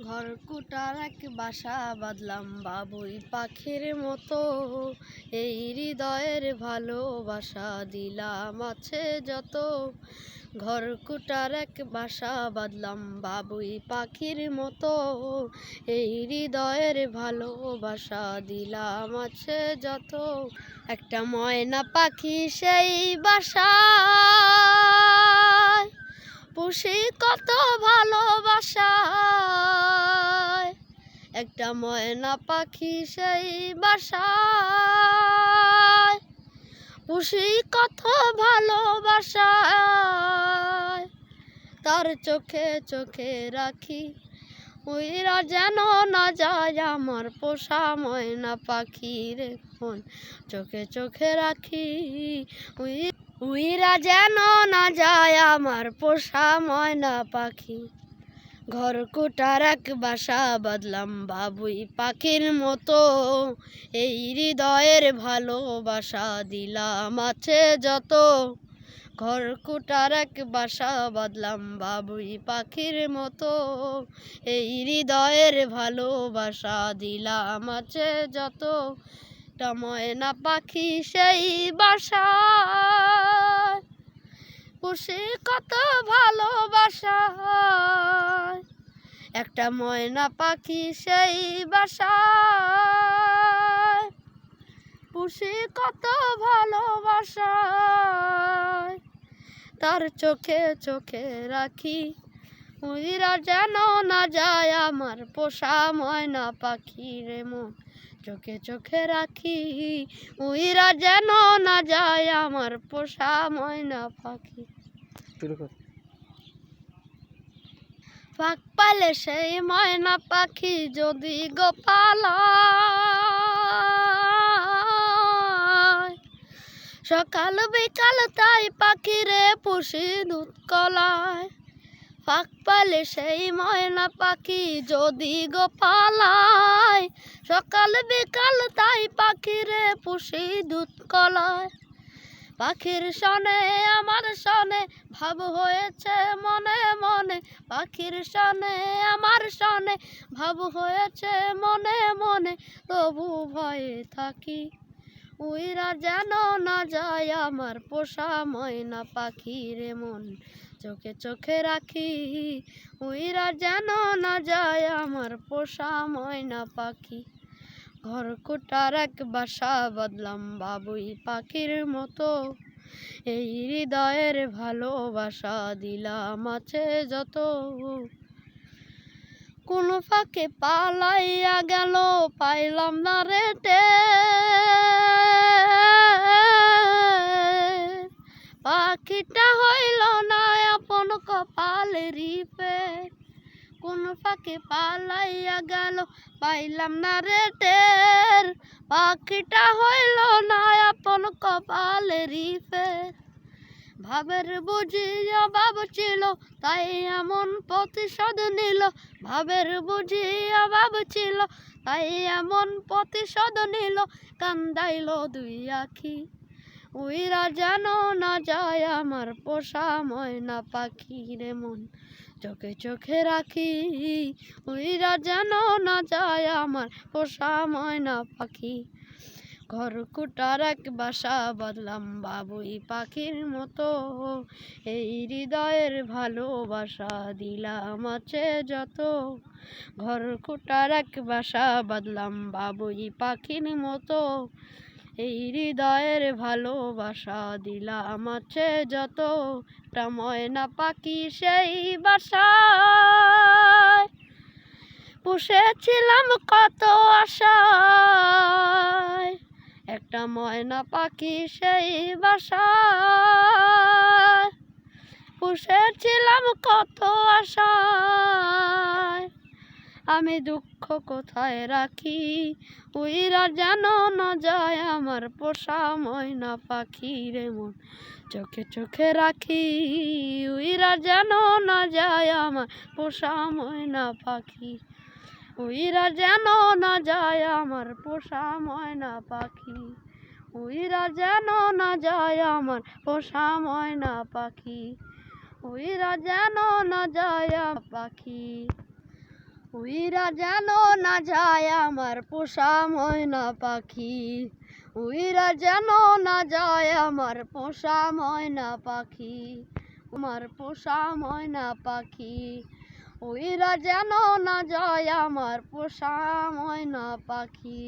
ঘর কুটার এক বাসা বাঁধলাম বাবুই পাখির মতো, এই হৃদয়ের ভালোবাসা দিলাম আছে যত। ঘর কুটার এক বাসা বাঁধলাম বাবুই পাখির মতো, এই হৃদয়ের ভালোবাসা দিলাম আছে যত। একটা ময়না পাখি সেই বাসা পুষি কত ভালোবাসা, একটা ময়না পাখি সেই বাসায় পুষি কত ভালোবাসা। তার চোখে চোখে রাখি উইরা যেন না যায় আমার পোষা ময়না পাখি রে মন, চোখে চোখে রাখি উইরা যেন না যায় আমার পোষা ময়না পাখি। ঘর কুটার এক বাসা বাঁধলাম বাবুই পাখির মতো, এই হৃদয়ের ভালোবাসা দিলাম আছে যত। ঘর কুটার এক বাসা বাঁধলাম বাবুই পাখির মতো, এই হৃদয়ের ভালোবাসা দিলাম আছে যত। একটা ময়না পাখি সেই বাসা পুষি কত ভালোবাসা, একটা ময়না পাখি সেই বাসায় পুষি কত ভালোবাসা। তার চোখে চোখে রাখি উইরা যেন না যায় আমার পোষা ময়না পাখি রে মন, চোখে চোখে রাখি উইরা যেন না যায় আমার পোষা ময়না পাখি। পাক পালে সেই ময়না পাখি যদি গোপালায়, সকাল বিকাল তাই পাখিরে পুষি দুধ কলায়। পাক পালে সেই ময়না পাখি যদি গোপালায়, সকাল বিকাল তাই পাখিরে পুষি দুধ কলায়। পাখির সনে আমার সনে ভাব হয়েছে মনে মনে, পাখির সনে আমার সনে ভাব হয়েছে মনে মনে, তবু ভয়ে থাকি উইরা যেন না যায় আমার পোষা ময়না পাখি রে মন, চোখে চোখে রাখি উইরা যেন না যায় আমার পোষা ময়না পাখি। ঘর কুটার এক বাসা বাঁধলাম বাবুই পাখির মতো, এই হৃদয়ের ভালোবাসা দিলাম আছে যত। কোন ফাঁকে পালাইয়া গেল পাইলাম না রে টের, পাখিটা হইল না আপন কপালেরই পেট। কোন ফাঁকে পালাইয়া গেল পাইলাম না রে টের, পাখিটা হইল না আপন কপালেরই ফের। ভাবের বুঝি অভাব ছিল তাই এমন প্রতিশোধ নিল, ভাবের বুঝি অভাব ছিল তাই এমন প্রতিশোধ নিল, কান্দাইল দুই আখি উইরা যেন না যায় আমার পোষা ময়না পাখি রে মন, চোখে চোখে রাখি উইরা যেন না যায় আমার পোষা ময়না পাখি। ঘর কুটার এক বাসা বাঁধলাম বাবুই পাখির মতো, এই হৃদয়ের ভালোবাসা দিলাম আছে যত। ঘর কুটার এক বাসা বাঁধলাম বাবুই পাখির মতো, এই হৃদয়ের ভালোবাসা দিলাম আছে যত। একটা ময়না পাখি সেই বাসায় পুষেছিলাম কত আশায়, একটা ময়না পাখি সেই বাসায় পুষেছিলাম কত আশায়। আমি দুঃখ কোথায় রাখি উইরা যেন না যায় আমার পোষা ময়না পাখি রে মন, চোখে চোখে রাখি উইরা যেন না যায় আমার পোষা ময়না পাখি, উইরা যেন না যায় আমার পোষা ময়না পাখি, উইরা যেন না যায় আমার পোষা ময়না পাখি, উইরা যেন না যায় পাখি, উইরা যেন না যায় আমার পোষা ময়না পাখি, উইরা যেন না যায় আমার পোষা ময়না পাখি, আমার পোষা ময়না পাখি, উইরা যেন না যায় আমার পোষা ময়না পাখি।